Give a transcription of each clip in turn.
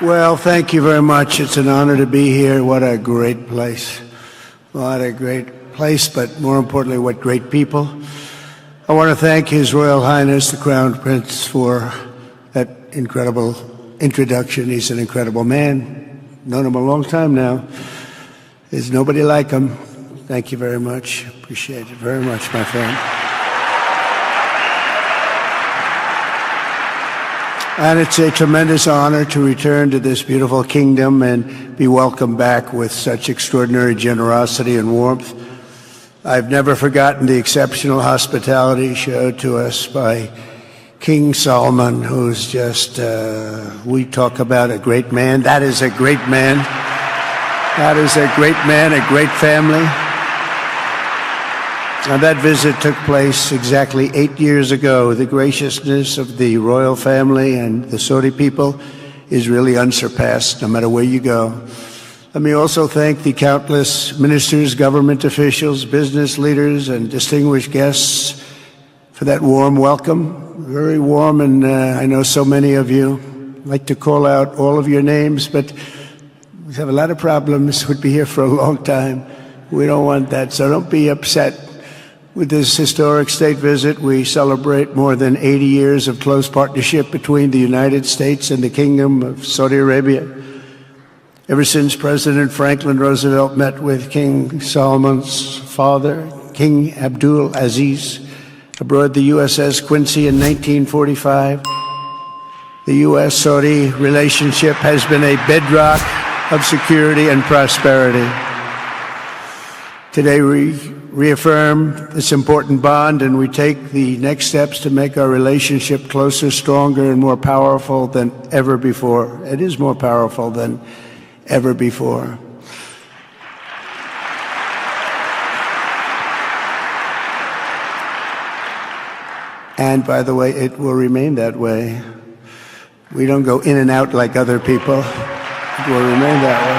Well, thank you very much. It's an honor to be here. What a great place. What a great place, but more importantly, what great people. I want to thank His Royal Highness, the Crown Prince, for that incredible introduction. He's an incredible man. Known him a long time now. There's nobody like him. Thank you very much. Appreciate it very much, my friend. And it's a tremendous honor to return to this beautiful kingdom and be welcomed back with such extraordinary generosity and warmth. I've never forgotten the exceptional hospitality showed to us by King Solomon, who's just, we talk about a great man. That is a great man. That is a great man, a great family. And that visit took place exactly 8 years ago. The graciousness of the royal family and the Saudi people is really unsurpassed, no matter where you go. Let me also thank the countless ministers, government officials, business leaders, and distinguished guests for that warm welcome. Very warm, and I know so many of you. I'd like to call out all of your names, but we have a lot of problems. We'd be here for a long time. We don't want that, so don't be upset. With this historic state visit, we celebrate more than 80 years of close partnership between the United States and the Kingdom of Saudi Arabia. Ever since President Franklin Roosevelt met with King Solomon's father, King Abdul Aziz, aboard the USS Quincy in 1945, the U.S. Saudi relationship has been a bedrock of security and prosperity. Today we reaffirm this important bond, and we take the next steps to make our relationship closer, stronger, and more powerful than ever before. It is more powerful than ever before. And by the way, it will remain that way. We don't go in and out like other people. It will remain that way.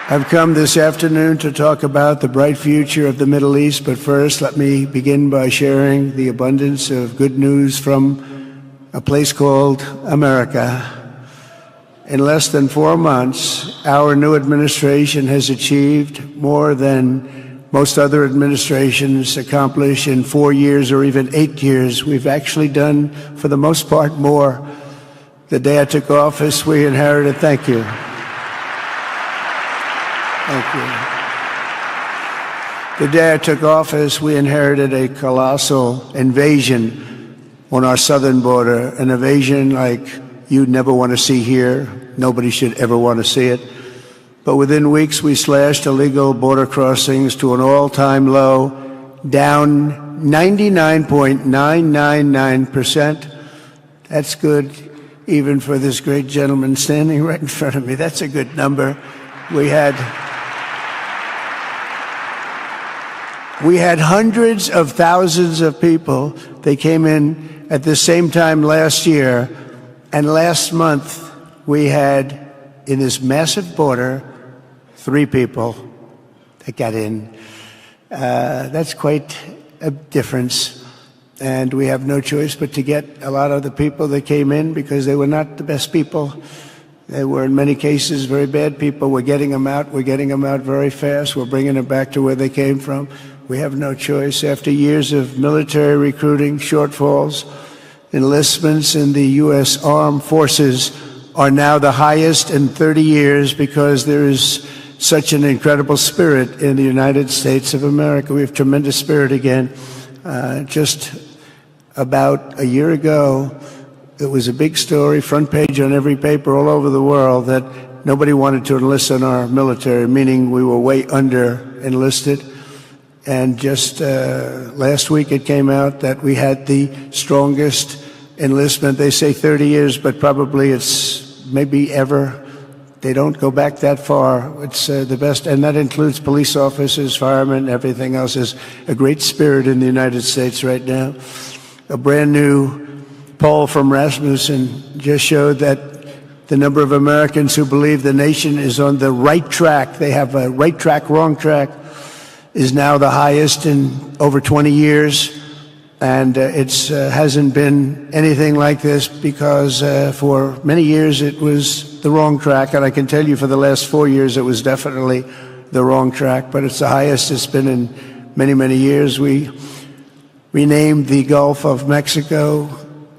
I've come this afternoon to talk about the bright future of the Middle East, but first let me begin by sharing the abundance of good news from a place called America. In less than 4 months, our new administration has achieved more than most other administrations accomplish in 4 years or even 8 years. We've actually done, for the most part, more. The day I took office, we inherited, thank you. Thank you. The day I took office, we inherited a colossal invasion on our southern border, an invasion like you'd never want to see here. Nobody should ever want to see it. But within weeks, we slashed illegal border crossings to an all-time low, down 99.999%. That's good, even for this great gentleman standing right in front of me. That's a good number. We had hundreds of thousands of people. They came in at the same time last year, and last month we had, in this massive border, 3 people that got in. That's quite a difference, and we have no choice but to get a lot of the people that came in because they were not the best people. They were, in many cases, very bad people. We're getting them out. We're getting them out very fast. We're bringing them back to where they came from. We have no choice. After years of military recruiting shortfalls, enlistments in the U.S. Armed Forces are now the highest in 30 years because there is such an incredible spirit in the United States of America. We have tremendous spirit again. Just about a year ago, it was a big story, front page on every paper all over the world, that nobody wanted to enlist in our military, meaning we were way under enlisted. And just last week it came out that we had the strongest enlistment. They say 30 years, but probably it's maybe ever. They don't go back that far. It's the best, and that includes police officers, firemen, everything else. There's a great spirit in the United States right now. A brand new poll from Rasmussen just showed that the number of Americans who believe the nation is on the right track, they have a right track, wrong track, is now the highest in over 20 years. And it hasn't been anything like this because for many years it was the wrong track. And I can tell you for the last 4 years it was definitely the wrong track. But it's the highest it's been in many, many years. We renamed the Gulf of Mexico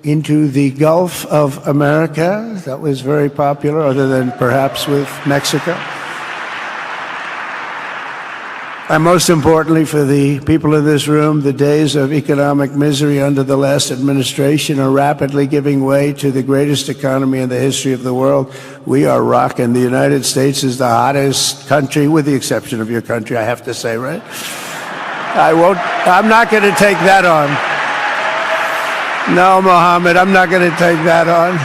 into the Gulf of America. That was very popular, other than perhaps with Mexico. And most importantly for the people in this room, the days of economic misery under the last administration are rapidly giving way to the greatest economy in the history of the world. We are rocking. The United States is the hottest country, with the exception of your country, I have to say, right? I'm not going to take that on. No, Mohammed, I'm not going to take that on.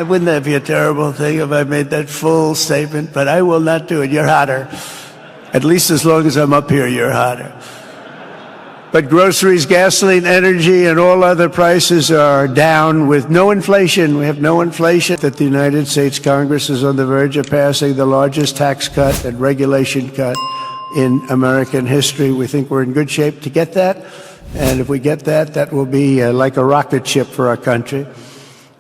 Wouldn't that be a terrible thing if I made that full statement? But I will not do it. You're hotter. At least as long as I'm up here, you're hotter. But groceries, gasoline, energy, and all other prices are down with no inflation. We have no inflation. That the United States Congress is on the verge of passing the largest tax cut and regulation cut in American history. We think we're in good shape to get that. And if we get that, that will be like a rocket ship for our country.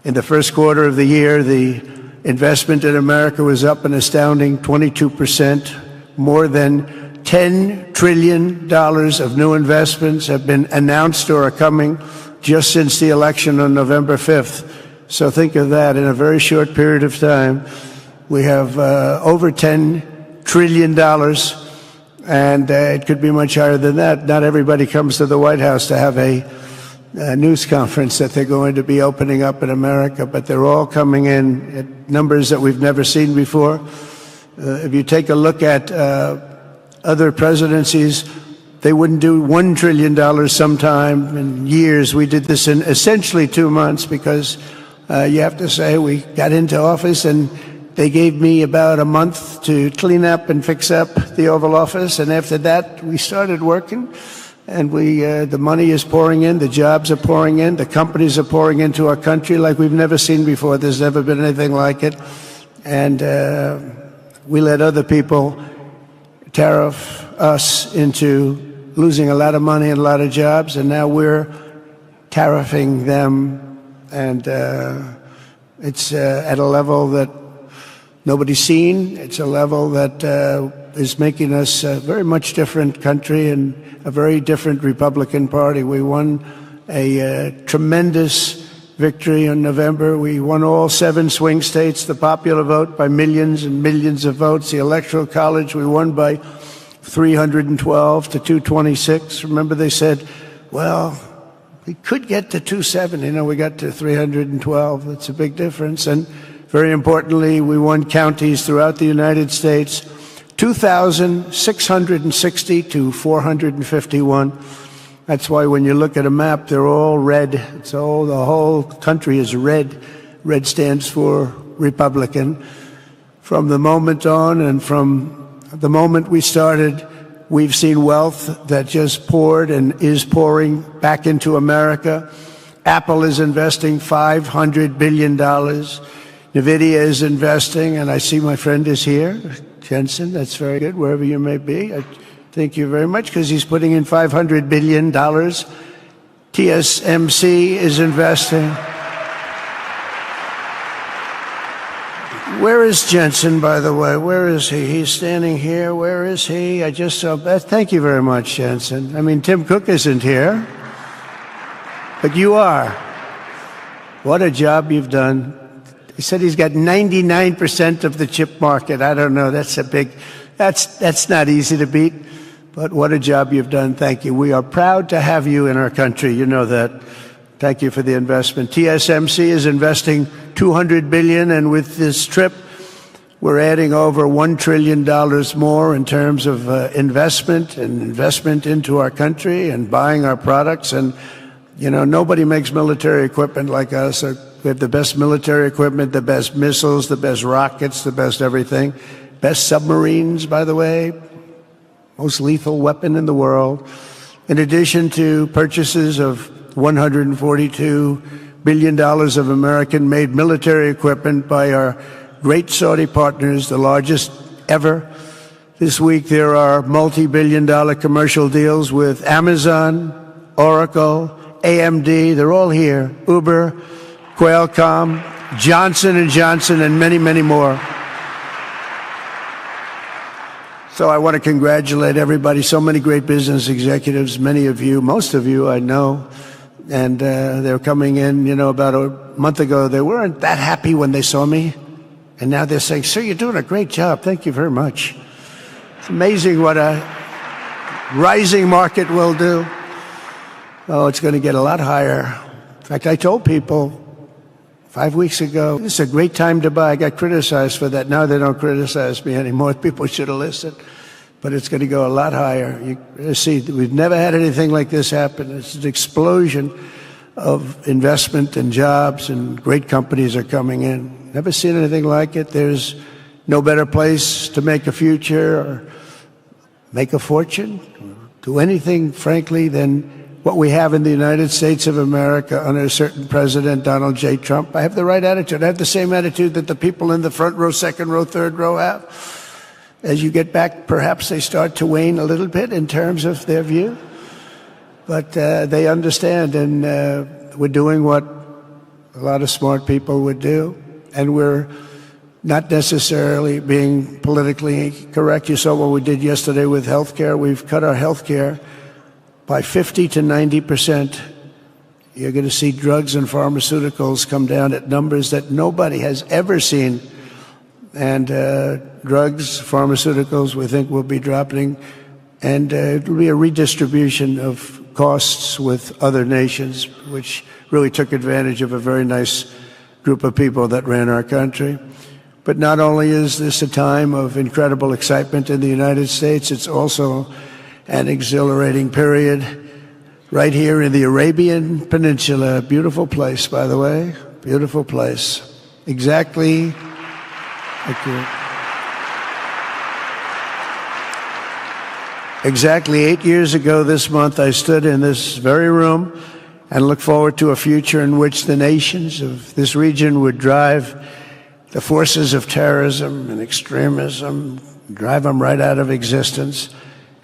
In the first quarter of the year, the investment in America was up an astounding 22%. More than $10 trillion of new investments have been announced or are coming just since the election on November 5th. So think of that. In a very short period of time, we have over $10 trillion, and it could be much higher than that. Not everybody comes to the White House to have a news conference that they're going to be opening up in America, but they're all coming in at numbers that we've never seen before. If you take a look at other presidencies, they wouldn't do $1 trillion sometime in years. We did this in essentially 2 months because you have to say we got into office and they gave me about a month to clean up and fix up the Oval Office. And after that, we started working. And the money is pouring in, the jobs are pouring in, the companies are pouring into our country like we've never seen before. There's never been anything like it. And we let other people tariff us into losing a lot of money and a lot of jobs, and now we're tariffing them, and it's at a level that nobody's seen. It's a level that is making us a very much different country and a very different Republican Party. We won a tremendous victory in November. We won all 7 swing states, the popular vote by millions and millions of votes. The Electoral College, we won by 312 to 226. Remember, they said, well, we could get to 270. No, we got to 312. That's a big difference. And very importantly, we won counties throughout the United States, 2,660 to 451. That's why when you look at a map, they're all red. The whole country is red. Red stands for Republican. From the moment on and from the moment we started, we've seen wealth that just poured and is pouring back into America. Apple is investing $500 billion. NVIDIA is investing, and I see my friend is here, Jensen. That's very good, wherever you may be. Thank you very much, because he's putting in $500 billion. TSMC is investing. Where is Jensen, by the way? Where is he? He's standing here. Where is he? I just saw that. Thank you very much, Jensen. I mean, Tim Cook isn't here, but you are. What a job you've done. He said he's got 99% of the chip market. I don't know. That's not easy to beat. But what a job you've done. Thank you. We are proud to have you in our country. You know that. Thank you for the investment. TSMC is investing $200 billion, and with this trip, we're adding over $1 trillion more in terms of investment into our country and buying our products. And, you know, nobody makes military equipment like us. We have the best military equipment, the best missiles, the best rockets, the best everything. Best submarines, by the way. Most lethal weapon in the world. In addition to purchases of $142 billion of American-made military equipment by our great Saudi partners, the largest ever. This week there are multi-billion-dollar commercial deals with Amazon, Oracle, AMD, they're all here. Uber, Qualcomm, Johnson & Johnson, and many, many more. So I want to congratulate everybody. So many great business executives, many of you, most of you I know. And they're coming in, about a month ago. They weren't that happy when they saw me. And now they're saying, sir, you're doing a great job. Thank you very much. It's amazing what a rising market will do. Oh, it's going to get a lot higher. In fact, I told people 5 weeks ago, this is a great time to buy. I got criticized for that. Now they don't criticize me anymore. People should have listened. But it's going to go a lot higher. You see, we've never had anything like this happen. It's an explosion of investment and jobs, and great companies are coming in. Never seen anything like it. There's no better place to make a future or make a fortune, or do anything, frankly, than what we have in the United States of America under a certain President, Donald J. Trump. I have the right attitude. I have the same attitude that the people in the front row, second row, third row have. As you get back, perhaps they start to wane a little bit in terms of their view. But they understand, and we're doing what a lot of smart people would do. And we're not necessarily being politically correct. You saw what we did yesterday with health care. We've cut our health care by 50 to 90%. You're going to see drugs and pharmaceuticals come down at numbers that nobody has ever seen. And drugs, pharmaceuticals, we think will be dropping. And it will be a redistribution of costs with other nations, which really took advantage of a very nice group of people that ran our country. But not only is this a time of incredible excitement in the United States, it's also an exhilarating period right here in the Arabian Peninsula. Beautiful place, by the way. Beautiful place. Exactly. Thank you. Exactly 8 years ago this month, I stood in this very room and looked forward to a future in which the nations of this region would drive the forces of terrorism and extremism, drive them right out of existence,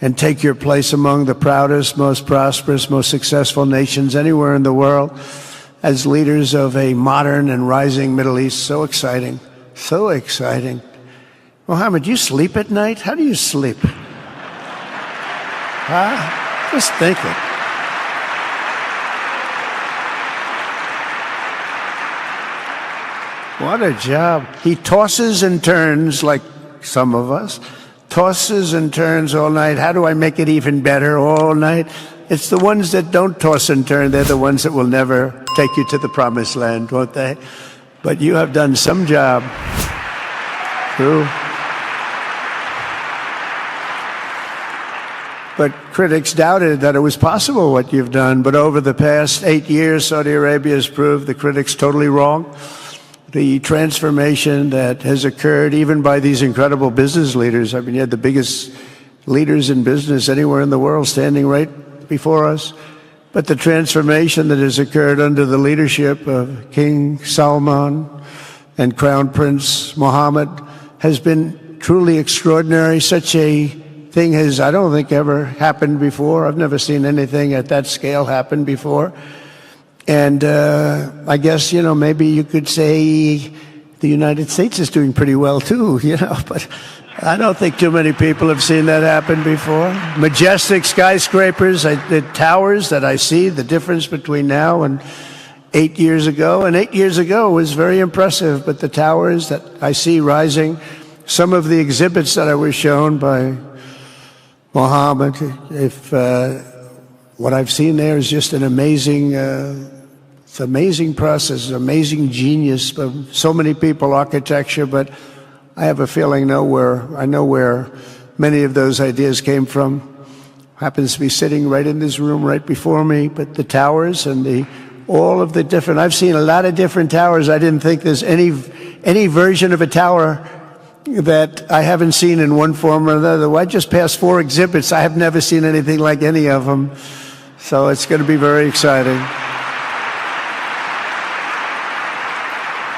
and take your place among the proudest, most prosperous, most successful nations anywhere in the world as leaders of a modern and rising Middle East. So exciting. So exciting. Mohammed, do you sleep at night? How do you sleep? Huh? Just think it. What a job. He tosses and turns like some of us. Tosses and turns all night. How do I make it even better all night? It's the ones that don't toss and turn. They're the ones that will never take you to the promised land, won't they? But you have done some job. True. But critics doubted that it was possible what you've done. But over the past 8 years, Saudi Arabia has proved the critics totally wrong. The transformation that has occurred even by these incredible business leaders. I mean, you had the biggest leaders in business anywhere in the world standing right before us. But the transformation that has occurred under the leadership of King Salman and Crown Prince Mohammed has been truly extraordinary. Such a thing has, I don't think, ever happened before. I've never seen anything at that scale happen before. And I guess, maybe you could say the United States is doing pretty well too, but I don't think too many people have seen that happen before. Majestic skyscrapers, the towers that I see, the difference between now and 8 years ago. And 8 years ago was very impressive, but the towers that I see rising, some of the exhibits that I was shown by Mohammed, what I've seen there is just an amazing it's an amazing process, amazing genius of so many people, architecture, but I have a feeling I know where many of those ideas came from. Happens to be sitting right in this room right before me, but the towers and all of the different, I've seen a lot of different towers. I didn't think there's any version of a tower that I haven't seen in one form or another. Well, I just passed 4 exhibits. I have never seen anything like any of them. So it's going to be very exciting.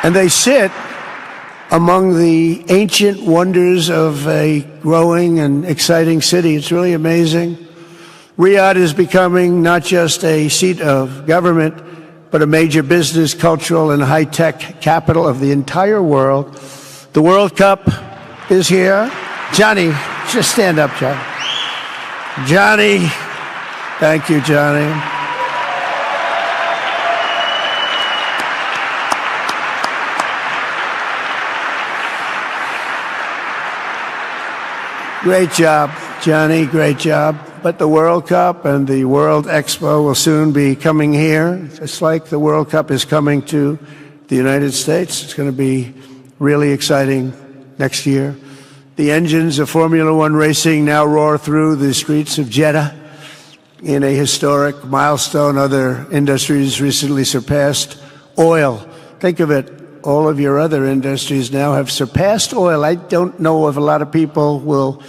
And they sit among the ancient wonders of a growing and exciting city. It's really amazing. Riyadh is becoming not just a seat of government, but a major business, cultural, and high-tech capital of the entire world. The World Cup is here. Johnny, just stand up, Johnny. Johnny, thank you, Johnny. Great job, Johnny, great job. But the World Cup and the World Expo will soon be coming here, just like the World Cup is coming to the United States. It's going to be really exciting next year. The engines of Formula One racing now roar through the streets of Jeddah in a historic milestone. Other industries recently surpassed oil. Think of it. All of your other industries now have surpassed oil. I don't know if a lot of people will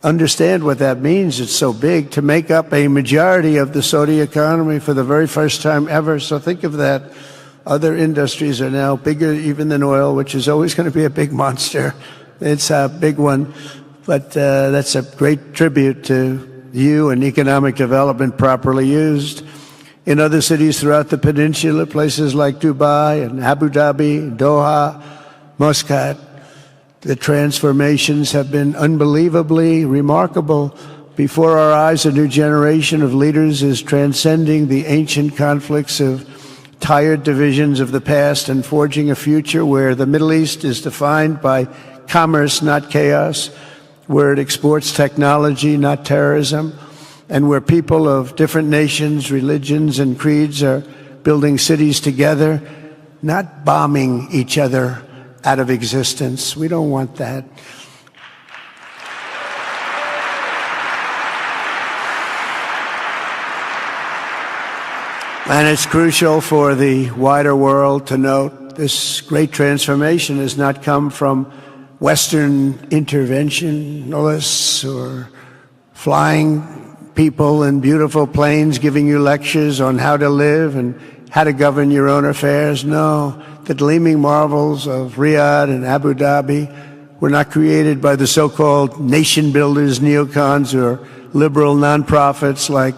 understand what that means. It's so big, to make up a majority of the Saudi economy for the very first time ever. So think of that. Other industries are now bigger even than oil, which is always going to be a big monster. It's a big one. But that's a great tribute to you and economic development properly used. In other cities throughout the peninsula, places like Dubai and Abu Dhabi, Doha, Muscat, the transformations have been unbelievably remarkable. Before our eyes, a new generation of leaders is transcending the ancient conflicts of tired divisions of the past and forging a future where the Middle East is defined by commerce, not chaos, where it exports technology, not terrorism, and where people of different nations, religions, and creeds are building cities together, not bombing each other out of existence. We don't want that. And it's crucial for the wider world to note this great transformation has not come from Western interventionists or flying people in beautiful planes giving you lectures on how to live and how to govern your own affairs. No, the gleaming marvels of Riyadh and Abu Dhabi were not created by the so-called nation builders, neocons, or liberal nonprofits like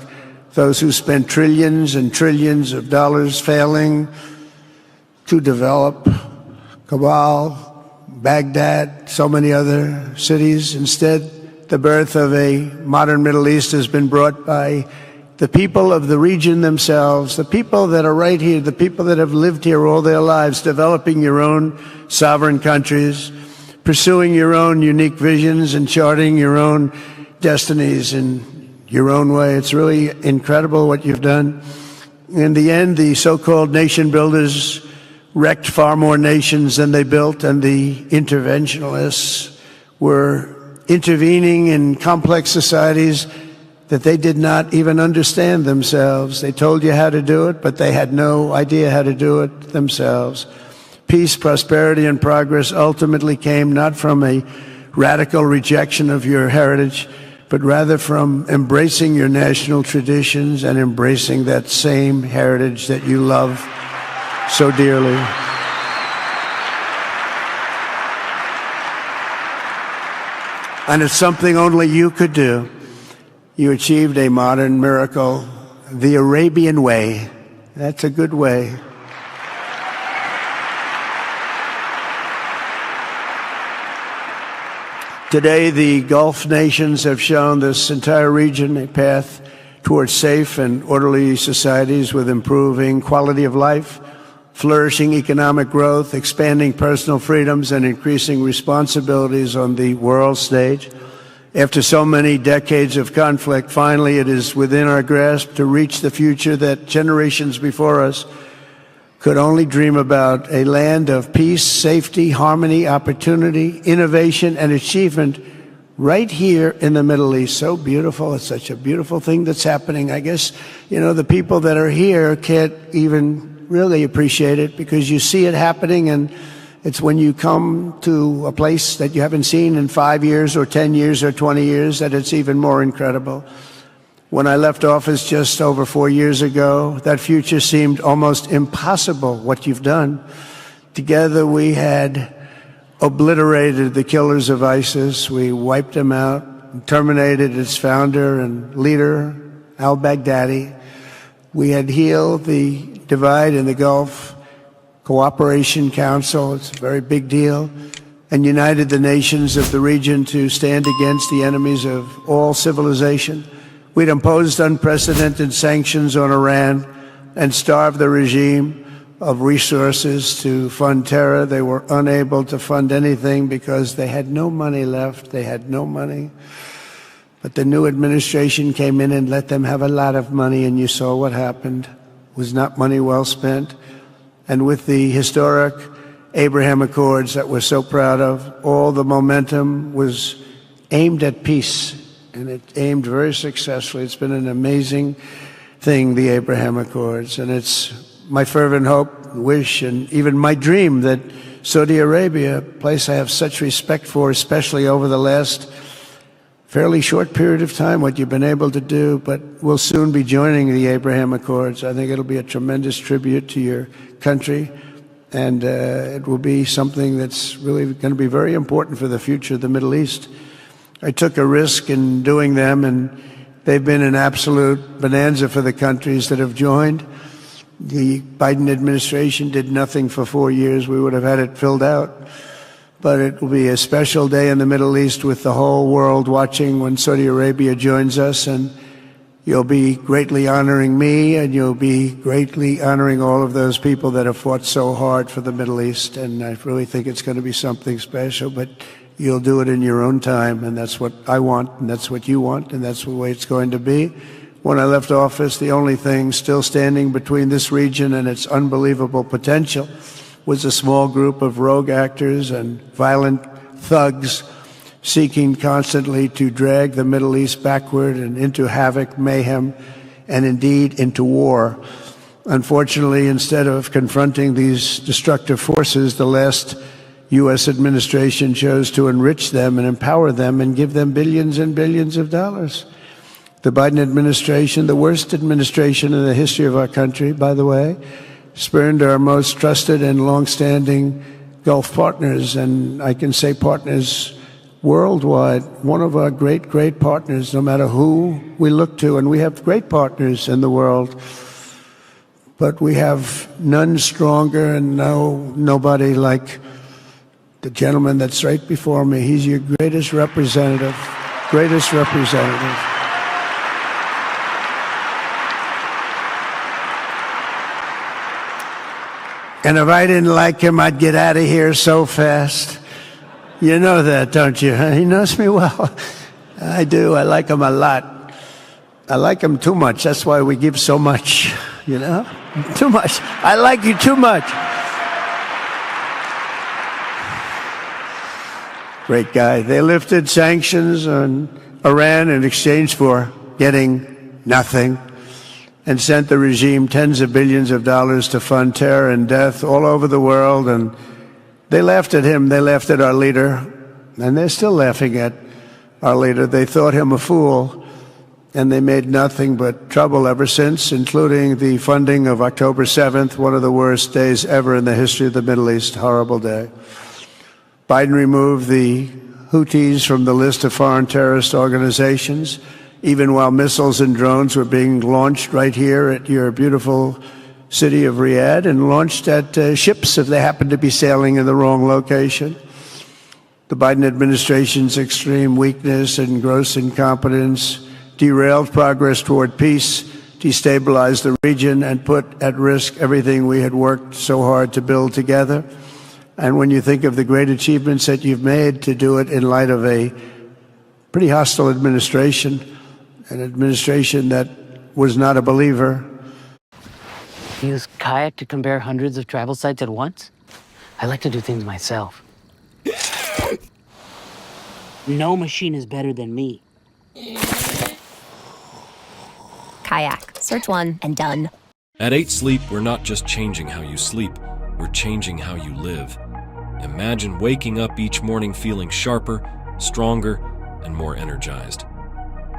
those who spent trillions and trillions of dollars failing to develop Kabul, Baghdad, so many other cities. Instead, the birth of a modern Middle East has been brought by the people of the region themselves, the people that are right here, the people that have lived here all their lives, developing your own sovereign countries, pursuing your own unique visions and charting your own destinies in your own way. It's really incredible what you've done. In the end, the so-called nation builders wrecked far more nations than they built, and the interventionists were intervening in complex societies that they did not even understand themselves. They told you how to do it, but they had no idea how to do it themselves. Peace, prosperity, and progress ultimately came not from a radical rejection of your heritage, but rather from embracing your national traditions and embracing that same heritage that you love so dearly. And it's something only you could do. You achieved a modern miracle, the Arabian way. That's a good way. Today, the Gulf nations have shown this entire region a path towards safe and orderly societies with improving quality of life, flourishing economic growth, expanding personal freedoms, and increasing responsibilities on the world stage. After so many decades of conflict, finally it is within our grasp to reach the future that generations before us could only dream about, a land of peace, safety, harmony, opportunity, innovation, and achievement right here in the Middle East. So beautiful. It's such a beautiful thing that's happening. I guess, the people that are here can't even really appreciate it because you see it happening, and it's when you come to a place that you haven't seen in 5 years or 10 years or 20 years that it's even more incredible. When I left office just over 4 years ago, that future seemed almost impossible, what you've done. Together we had obliterated the killers of ISIS. We wiped them out, terminated its founder and leader, al-Baghdadi. We had healed the divide in the Gulf Cooperation Council. It's a very big deal. And united the nations of the region to stand against the enemies of all civilization. We'd imposed unprecedented sanctions on Iran and starved the regime of resources to fund terror. They were unable to fund anything because they had no money left. They had no money. But the new administration came in and let them have a lot of money, and you saw what happened. It was not money well spent. And with the historic Abraham Accords that we're so proud of, all the momentum was aimed at peace, and it aimed very successfully. It's been an amazing thing, the Abraham Accords, and it's my fervent hope, wish, and even my dream that Saudi Arabia, a place I have such respect for, especially over the last fairly short period of time, what you've been able to do, but we'll soon be joining the Abraham Accords. I think it'll be a tremendous tribute to your country, and it will be something that's really going to be very important for the future of the Middle East. I took a risk in doing them, and they've been an absolute bonanza for the countries that have joined. The Biden administration did nothing for 4 years. We would have had it filled out. But it will be a special day in the Middle East with the whole world watching when Saudi Arabia joins us. And you'll be greatly honoring me, and you'll be greatly honoring all of those people that have fought so hard for the Middle East. And I really think it's going to be something special. But you'll do it in your own time, and that's what I want, and that's what you want, and that's the way it's going to be. When I left office, the only thing still standing between this region and its unbelievable potential was a small group of rogue actors and violent thugs seeking constantly to drag the Middle East backward and into havoc, mayhem, and indeed into war. Unfortunately, instead of confronting these destructive forces, the last U.S. administration chose to enrich them and empower them and give them billions and billions of dollars. The Biden administration, the worst administration in the history of our country, by the way, spurned our most trusted and long-standing Gulf partners, and I can say partners worldwide, one of our great, great partners, no matter who we look to, and we have great partners in the world, but we have none stronger and nobody like the gentleman that's right before me. He's your greatest representative, greatest representative. And if I didn't like him, I'd get out of here so fast. You know that, don't you? He knows me well. I do. I like him a lot. I like him too much. That's why we give so much, you know? Too much. I like you too much. Great guy. They lifted sanctions on Iran in exchange for getting nothing, and sent the regime tens of billions of dollars to fund terror and death all over the world. And they laughed at him. They laughed at our leader. And they're still laughing at our leader. They thought him a fool. And they made nothing but trouble ever since, including the funding of October 7th, one of the worst days ever in the history of the Middle East. Horrible day. Biden removed the Houthis from the list of foreign terrorist organizations, even while missiles and drones were being launched right here at your beautiful city of Riyadh, and launched at ships if they happened to be sailing in the wrong location. The Biden administration's extreme weakness and gross incompetence derailed progress toward peace, destabilized the region, and put at risk everything we had worked so hard to build together. And when you think of the great achievements that you've made, to do it in light of a pretty hostile administration, an administration that was not a believer. Use kayak to compare hundreds of travel sites at once? I like to do things myself. No machine is better than me. Kayak. Search one and done. At 8 Sleep, we're not just changing how you sleep, we're changing how you live. Imagine waking up each morning feeling sharper, stronger, and more energized.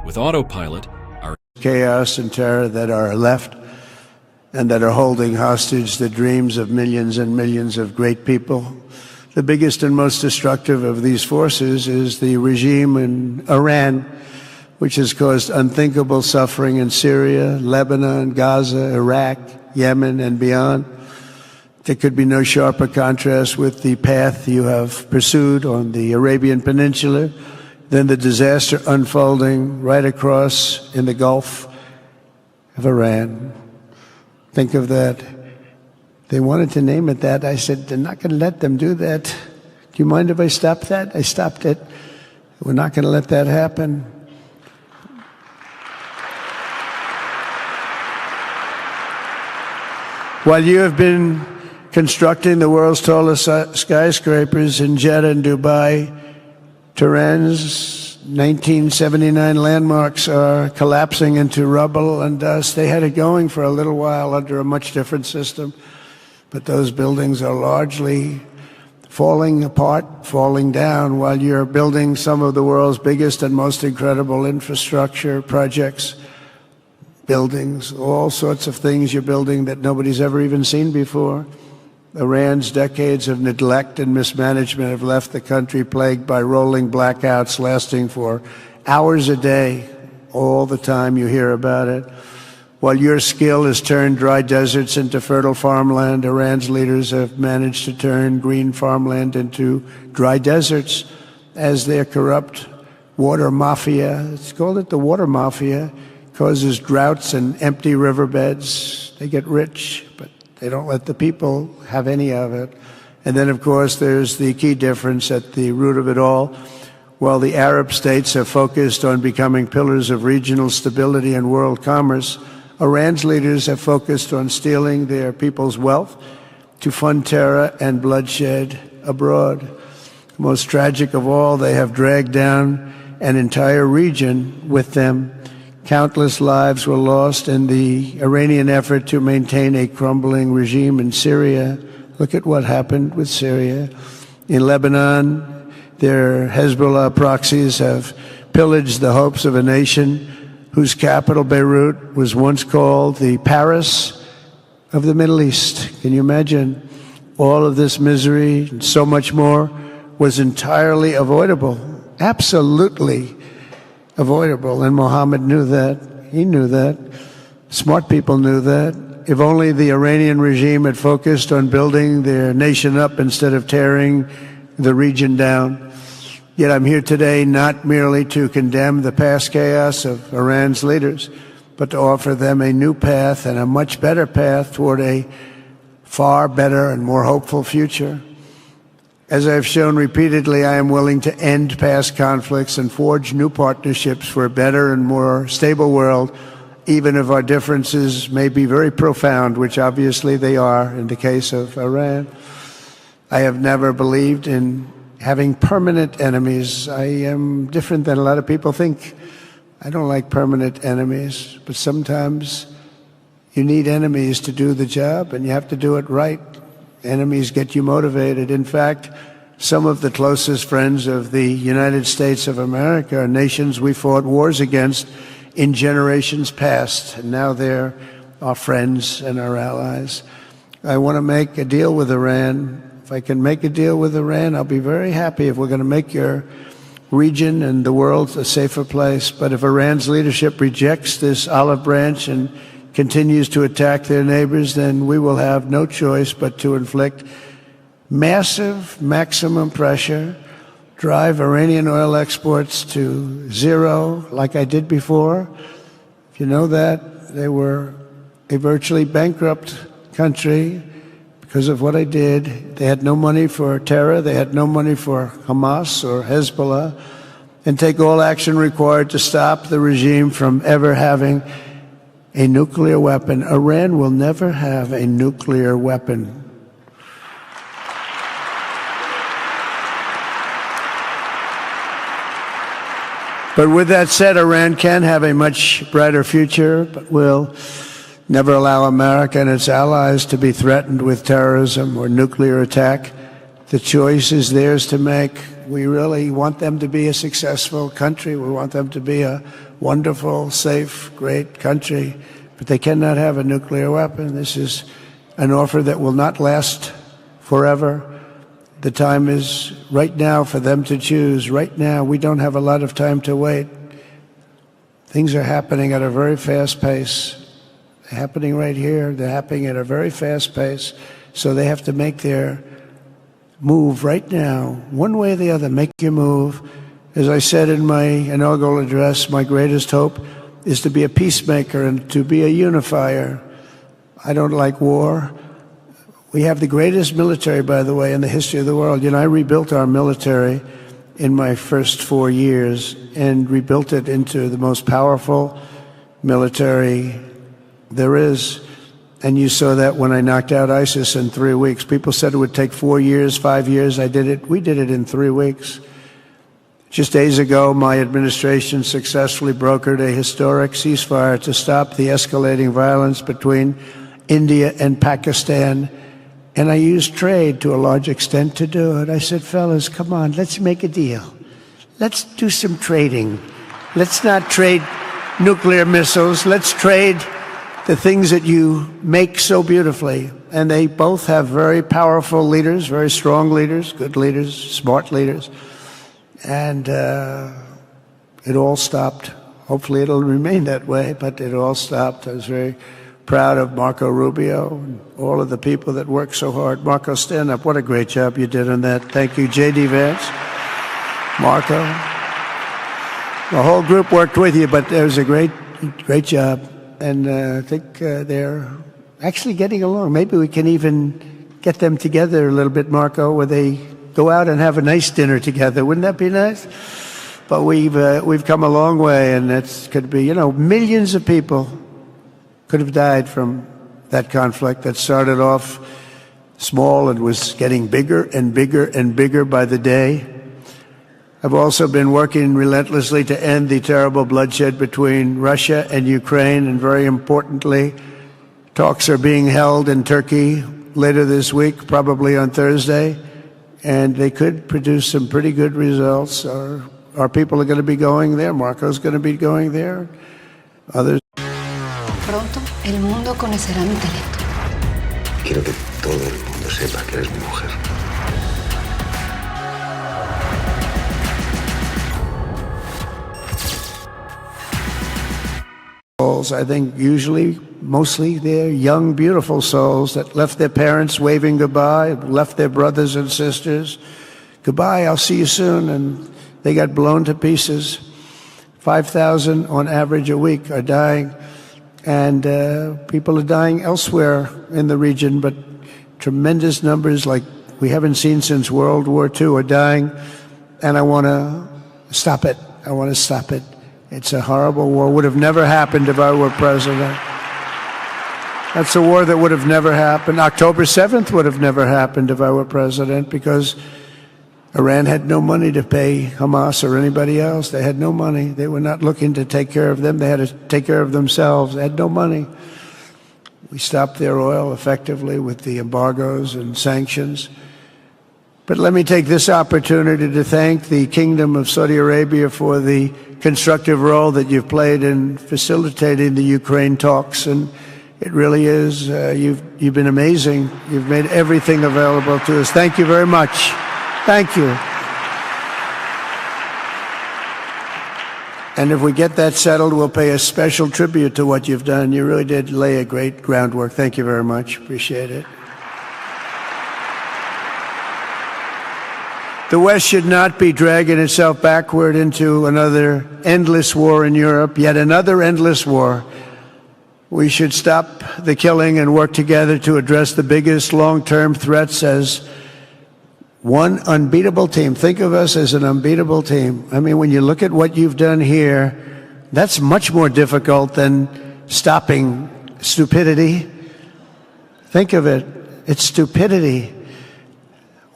With Autopilot, our chaos and terror that are left and that are holding hostage the dreams of millions and millions of great people. The biggest and most destructive of these forces is the regime in Iran, which has caused unthinkable suffering in Syria, Lebanon, Gaza, Iraq, Yemen, and beyond. There could be no sharper contrast with the path you have pursued on the Arabian Peninsula than the disaster unfolding right across in the Gulf of Iran. Think of that. They wanted to name it that. I said, they're not going to let them do that. Do you mind if I stop that? I stopped it. We're not going to let that happen. While you have been constructing the world's tallest skyscrapers in Jeddah and Dubai, Tehran's 1979 landmarks are collapsing into rubble and dust. They had it going for a little while under a much different system, but those buildings are largely falling apart, falling down, while you're building some of the world's biggest and most incredible infrastructure projects, buildings, all sorts of things you're building that nobody's ever even seen before. Iran's decades of neglect and mismanagement have left the country plagued by rolling blackouts lasting for hours a day. All the time you hear about it. While your skill has turned dry deserts into fertile farmland, Iran's leaders have managed to turn green farmland into dry deserts as their corrupt water mafia, it's called it the water mafia, causes droughts and empty riverbeds. They get rich, but they don't let the people have any of it. And then, of course, there's the key difference at the root of it all. While the Arab states have focused on becoming pillars of regional stability and world commerce, Iran's leaders have focused on stealing their people's wealth to fund terror and bloodshed abroad. Most tragic of all, they have dragged down an entire region with them. Countless lives were lost in the Iranian effort to maintain a crumbling regime in Syria. Look at what happened with Syria. In Lebanon, their Hezbollah proxies have pillaged the hopes of a nation whose capital, Beirut, was once called the Paris of the Middle East. Can you imagine? All of this misery and so much more was entirely avoidable, absolutely avoidable. And Mohammed knew that. He knew that. Smart people knew that. If only the Iranian regime had focused on building their nation up instead of tearing the region down. Yet I'm here today not merely to condemn the past chaos of Iran's leaders, but to offer them a new path and a much better path toward a far better and more hopeful future. As I've shown repeatedly, I am willing to end past conflicts and forge new partnerships for a better and more stable world, even if our differences may be very profound, which obviously they are in the case of Iran. I have never believed in having permanent enemies. I am different than a lot of people think. I don't like permanent enemies, but sometimes you need enemies to do the job, and you have to do it right. Enemies get you motivated. In fact, some of the closest friends of the United States of America are nations we fought wars against in generations past, and now they're our friends and our allies. I want to make a deal with Iran. If I can make a deal with Iran, I'll be very happy if we're going to make your region and the world a safer place. But if Iran's leadership rejects this olive branch and continues to attack their neighbors, then we will have no choice but to inflict massive maximum pressure, drive Iranian oil exports to zero like I did before. If you know that, they were a virtually bankrupt country because of what I did. They had no money for terror. They had no money for Hamas or Hezbollah, and take all action required to stop the regime from ever having a nuclear weapon. Iran will never have a nuclear weapon. But with that said, Iran can have a much brighter future, but will never allow America and its allies to be threatened with terrorism or nuclear attack. The choice is theirs to make. We really want them to be a successful country. We want them to be a wonderful, safe, great country. But they cannot have a nuclear weapon. This is an offer that will not last forever. The time is right now for them to choose. Right now, we don't have a lot of time to wait. Things are happening at a very fast pace. They're happening right here. They're happening at a very fast pace. So they have to make their move right now, one way or the other. Make your move. As I said in my inaugural address, my greatest hope is to be a peacemaker and to be a unifier. I don't like war. We have the greatest military, by the way, in the history of the world. You know, I rebuilt our military in my first 4 years and rebuilt it into the most powerful military there is. And you saw that when I knocked out ISIS in 3 weeks. People said it would take 4 years, 5 years. I did it. We did it in 3 weeks. Just days ago, my administration successfully brokered a historic ceasefire to stop the escalating violence between India and Pakistan. And I used trade to a large extent to do it. I said, fellas, come on, let's make a deal. Let's do some trading. Let's not trade nuclear missiles. Let's trade the things that you make so beautifully. And they both have very powerful leaders, very strong leaders, good leaders, smart leaders. And it all stopped. Hopefully it'll remain that way, but it all stopped. I was very proud of Marco Rubio and all of the people that worked so hard. Marco, stand up. What a great job you did on that. Thank you, J.D. Vance, Marco. The whole group worked with you, but it was a great job. And I think they're actually getting along. Maybe we can even get them together a little bit, Marco, where they go out and have a nice dinner together. Wouldn't that be nice? But we've come a long way, and it could be, you know, millions of people could have died from that conflict that started off small and was getting bigger and bigger and bigger by the day. I've also been working relentlessly to end the terrible bloodshed between Russia and Ukraine, and very importantly, talks are being held in Turkey later this week, probably on Thursday, and they could produce some pretty good results. Our people are going to be going there. Marco's going to be going there. Others. Pronto, el mundo conocerá mi talento. Quiero que todo el mundo sepa que eres mi mujer. I think usually, mostly, they're young, beautiful souls that left their parents waving goodbye, left their brothers and sisters. Goodbye, I'll see you soon. And they got blown to pieces. 5,000 on average a week are dying. And people are dying elsewhere in the region, but tremendous numbers like we haven't seen since World War II are dying. And I want to stop it. I want to stop it. It's a horrible war. Would have never happened if I were president. That's a war that would have never happened. October 7th would have never happened if I were president, because Iran had no money to pay Hamas or anybody else. They had no money. They were not looking to take care of them. They had to take care of themselves. They had no money. We stopped their oil effectively with the embargoes and sanctions. But let me take this opportunity to thank the Kingdom of Saudi Arabia for the constructive role that you've played in facilitating the Ukraine talks. And it really is, you've been amazing. You've made everything available to us. Thank you very much. Thank you. And if we get that settled, we'll pay a special tribute to what you've done. You really did lay a great groundwork. Thank you very much. Appreciate it. The West should not be dragging itself backward into another endless war in Europe, yet another endless war. We should stop the killing and work together to address the biggest long-term threats as one unbeatable team. Think of us as an unbeatable team. I mean, when you look at what you've done here, that's much more difficult than stopping stupidity. Think of it. It's stupidity.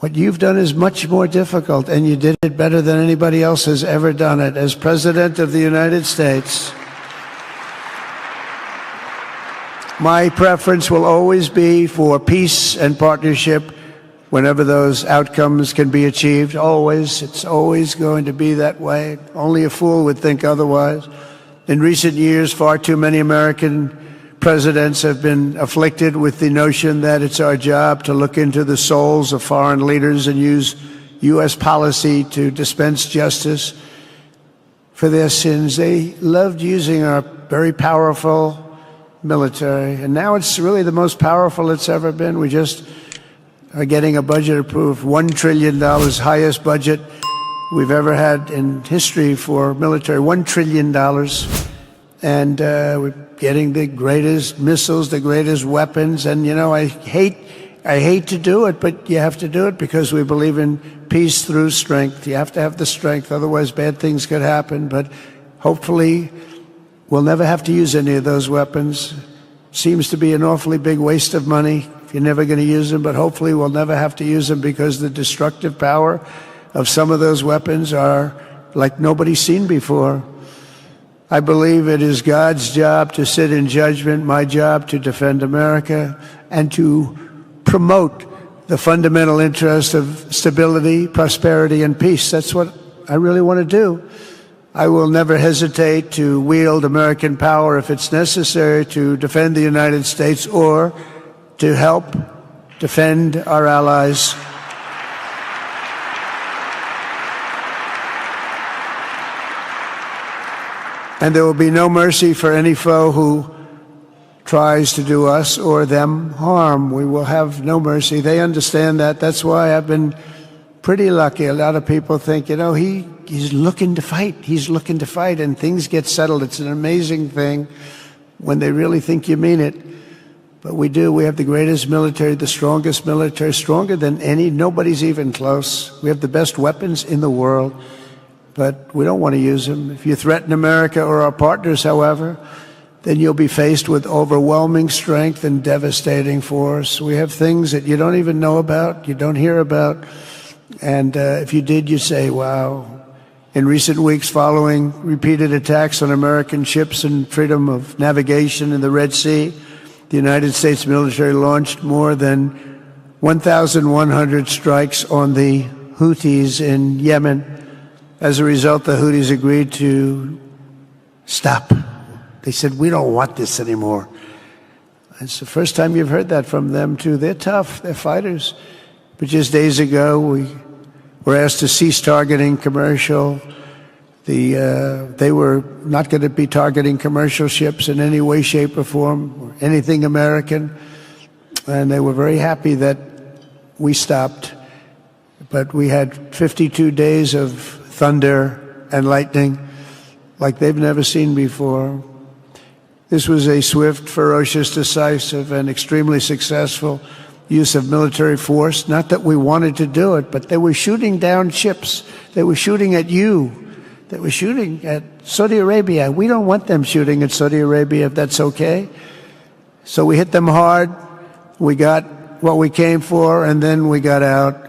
What you've done is much more difficult, and you did it better than anybody else has ever done it. As President of the United States, my preference will always be for peace and partnership whenever those outcomes can be achieved. Always. It's always going to be that way. Only a fool would think otherwise. In recent years, far too many American presidents have been afflicted with the notion that it's our job to look into the souls of foreign leaders and use U.S. policy to dispense justice. for their sins. They loved using our very powerful military, and now it's really the most powerful it's ever been. We just are getting a budget approved, $1 trillion, highest budget we've ever had in history for military, $1 trillion. And we're getting the greatest missiles, the greatest weapons. And, you know, I hate to do it, but you have to do it because we believe in peace through strength. You have to have the strength, otherwise bad things could happen. But hopefully we'll never have to use any of those weapons. Seems to be an awfully big waste of money if you're never going to use them, but hopefully we'll never have to use them because the destructive power of some of those weapons are like nobody's seen before. I believe it is God's job to sit in judgment, my job to defend America and to promote the fundamental interest of stability, prosperity, and peace. That's what I really want to do. I will never hesitate to wield American power if it's necessary to defend the United States or to help defend our allies. And there will be no mercy for any foe who tries to do us or them harm. We will have no mercy. They understand that. That's why I've been pretty lucky. A lot of people think, you know, he's looking to fight. He's looking to fight, and things get settled. It's an amazing thing when they really think you mean it. But we do. We have the greatest military, the strongest military, stronger than any. Nobody's even close. We have the best weapons in the world. But we don't want to use them. If you threaten America or our partners, however, then you'll be faced with overwhelming strength and devastating force. We have things that you don't even know about, you don't hear about, and if you did, you'd say, wow. In recent weeks, following repeated attacks on American ships and freedom of navigation in the Red Sea, the United States military launched more than 1,100 strikes on the Houthis in Yemen. As a result, the Houthis agreed to stop. They said, we don't want this anymore. It's the first time you've heard that from them, too. They're tough. They're fighters. But just days ago, we were asked to cease targeting commercial. They were not going to be targeting commercial ships in any way, shape, or form, or anything American. And they were very happy that we stopped. But we had 52 days of thunder and lightning like they've never seen before. This was a swift, ferocious, decisive, and extremely successful use of military force. Not that we wanted to do it, but they were shooting down ships. They were shooting at you. They were shooting at Saudi Arabia. We don't want them shooting at Saudi Arabia, if that's okay. So we hit them hard. We got what we came for, and then we got out.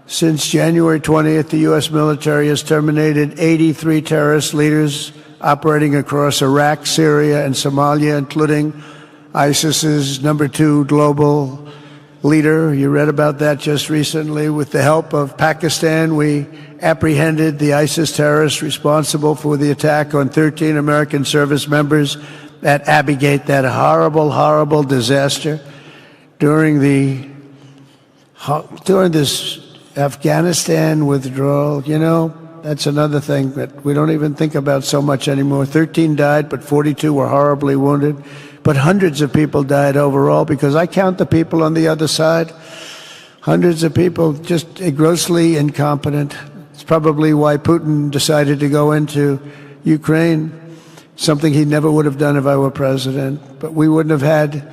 Since January 20th, the U.S. military has terminated 83 terrorist leaders operating across Iraq, Syria, and Somalia, including ISIS's #2 global leader. You read about that just recently. With the help of Pakistan, we apprehended the ISIS terrorists responsible for the attack on 13 American service members at Abbey Gate, that horrible, horrible disaster. During this Afghanistan withdrawal, you know, that's another thing that we don't even think about so much anymore. 13 died, but 42 were horribly wounded. But hundreds of people died overall, because I count the people on the other side. Hundreds of people just grossly incompetent. It's probably why Putin decided to go into Ukraine, something he never would have done if I were president. But we wouldn't have had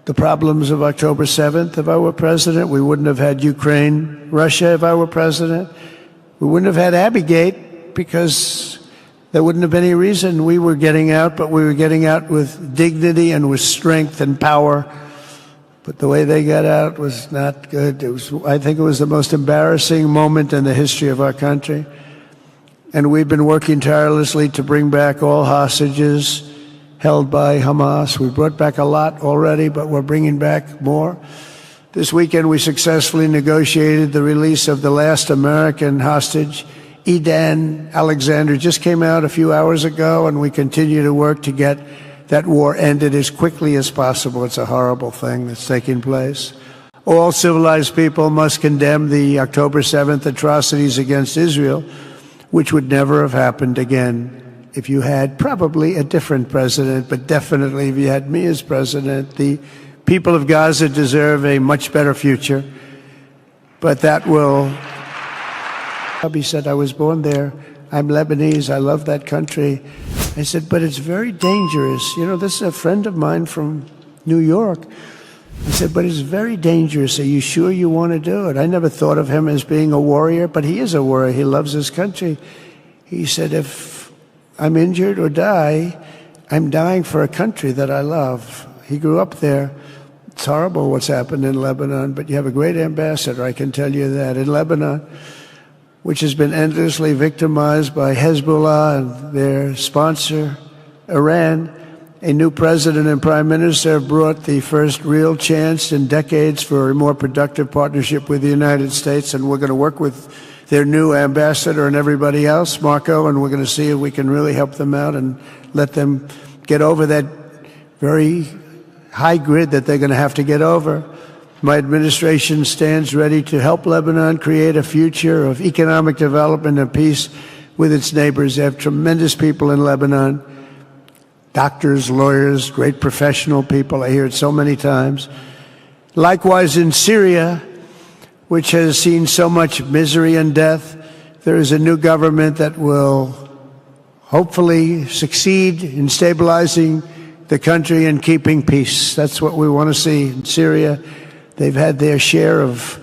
the problems of October 7th if I were president. We wouldn't have had Ukraine, Russia if I were president. We wouldn't have had Abbey Gate because there wouldn't have been any reason. We were getting out, but we were getting out with dignity and with strength and power. But the way they got out was not good. I think it was the most embarrassing moment in the history of our country. And we've been working tirelessly to bring back all hostages held by Hamas. We brought back a lot already, but we're bringing back more. This weekend, we successfully negotiated the release of the last American hostage, Edan Alexander. Just came out a few hours ago, and we continue to work to get that war ended as quickly as possible. It's a horrible thing that's taking place. All civilized people must condemn the October 7th atrocities against Israel. which would never have happened again if you had probably a different president, but definitely if you had me as president. The people of Gaza deserve a much better future, but that will... He said, I was born there. I'm Lebanese. I love that country. I said, but it's very dangerous. You know, this is a friend of mine from New York. I said, but it's very dangerous. Are you sure you want to do it? I never thought of him as being a warrior, but he is a warrior. He loves his country. He said, if I'm injured or die, I'm dying for a country that I love. He grew up there. It's horrible what's happened in Lebanon, but you have a great ambassador, I can tell you that. In Lebanon, which has been endlessly victimized by Hezbollah and their sponsor, Iran, a new president and prime minister have brought the first real chance in decades for a more productive partnership with the United States, and we're going to work with their new ambassador and everybody else, Marco, and we're going to see if we can really help them out and let them get over that very high grid that they're going to have to get over. My administration stands ready to help Lebanon create a future of economic development and peace with its neighbors. They have tremendous people in Lebanon, doctors, lawyers, great professional people. I hear it so many times. Likewise, in Syria, which has seen so much misery and death, there is a new government that will hopefully succeed in stabilizing the country and keeping peace. That's what we want to see in Syria. They've had their share of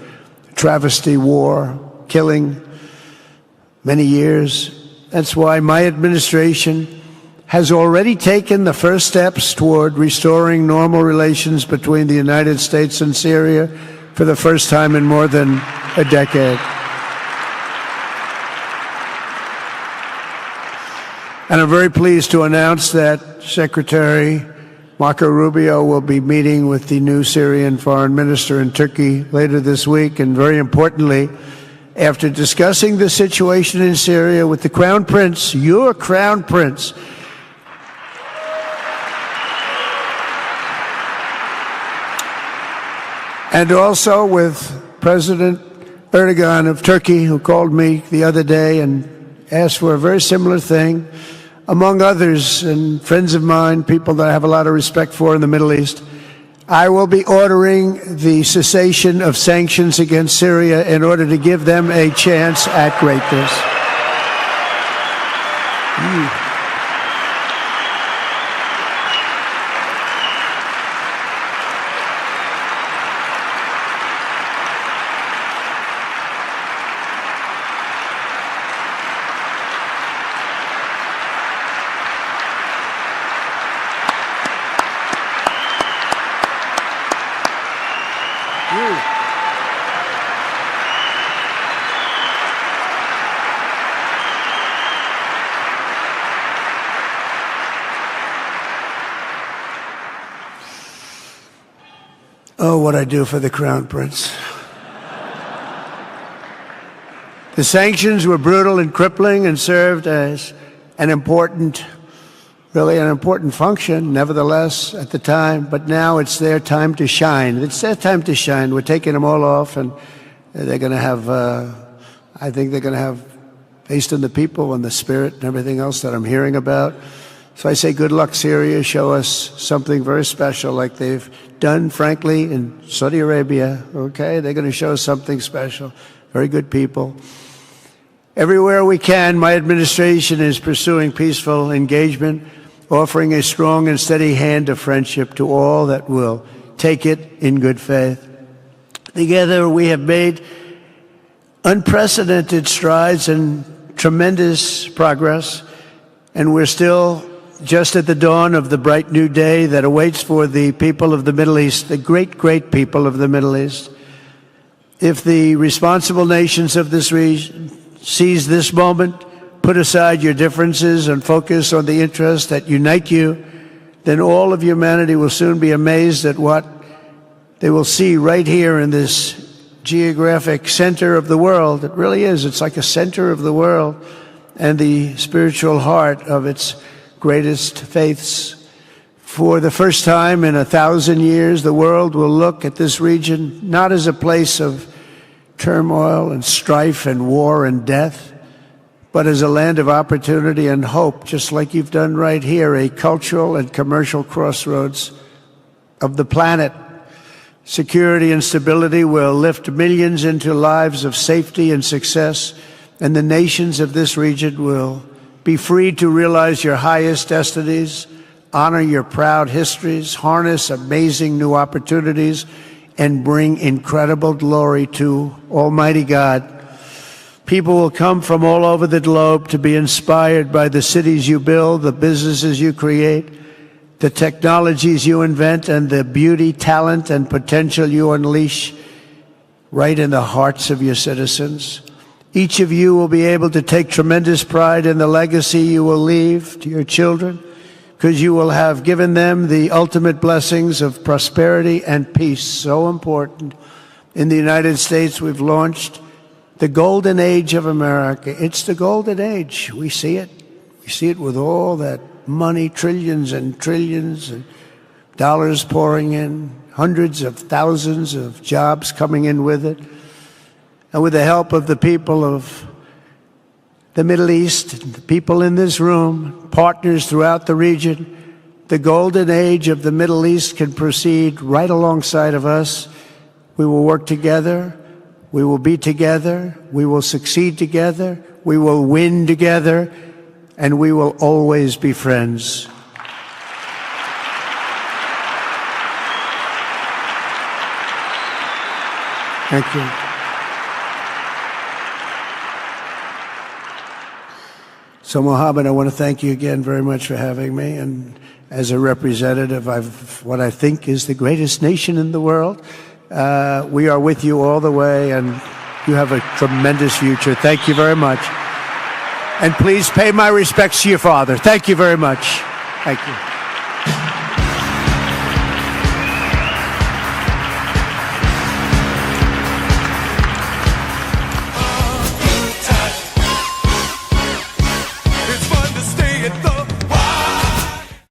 travesty, war, killing, many years. That's why my administration has already taken the first steps toward restoring normal relations between the United States and Syria for the first time in more than a decade. And I'm very pleased to announce that Secretary Marco Rubio will be meeting with the new Syrian foreign minister in Turkey later this week. And very importantly, after discussing the situation in Syria with the Crown Prince, your Crown Prince, and also with President Erdogan of Turkey, who called me the other day and asked for a very similar thing, among others, and friends of mine, people that I have a lot of respect for in the Middle East, I will be ordering the cessation of sanctions against Syria in order to give them a chance at greatness. Oh, what I do for the Crown Prince. The sanctions were brutal and crippling and served as an important function, nevertheless, at the time. But now it's their time to shine. It's their time to shine. We're taking them all off, and they're going to have, I think they're going to have, based on the people and the spirit and everything else that I'm hearing about. So I say, good luck, Syria. Show us something very special like they've done, frankly, in Saudi Arabia. Okay? They're going to show us something special. Very good people. Everywhere we can, my administration is pursuing peaceful engagement, offering a strong and steady hand of friendship to all that will take it in good faith. Together, we have made unprecedented strides and tremendous progress, and we're still just at the dawn of the bright new day that awaits for the people of the Middle East, the great, great people of the Middle East. If the responsible nations of this region seize this moment, put aside your differences and focus on the interests that unite you, then all of humanity will soon be amazed at what they will see right here in this geographic center of the world. It really is. It's like a center of the world and the spiritual heart of its greatest faiths. For the first time in 1,000 years, the world will look at this region not as a place of turmoil and strife and war and death, but as a land of opportunity and hope, just like you've done right here, a cultural and commercial crossroads of the planet. Security and stability will lift millions into lives of safety and success, and the nations of this region will be free to realize your highest destinies, honor your proud histories, harness amazing new opportunities, and bring incredible glory to Almighty God. People will come from all over the globe to be inspired by the cities you build, the businesses you create, the technologies you invent, and the beauty, talent, and potential you unleash right in the hearts of your citizens. Each of you will be able to take tremendous pride in the legacy you will leave to your children, because you will have given them the ultimate blessings of prosperity and peace. So important. In the United States, we've launched the golden age of America. It's the golden age. We see it. We see it with all that money, trillions and trillions of dollars pouring in, hundreds of thousands of jobs coming in with it. And with the help of the people of the Middle East, the people in this room, partners throughout the region, the golden age of the Middle East can proceed right alongside of us. We will work together. We will be together. We will succeed together. We will win together. And we will always be friends. Thank you. So, Mohammed, I want to thank you again very much for having me. And as a representative of what I think is the greatest nation in the world, we are with you all the way, and you have a tremendous future. Thank you very much. And please pay my respects to your father. Thank you very much. Thank you.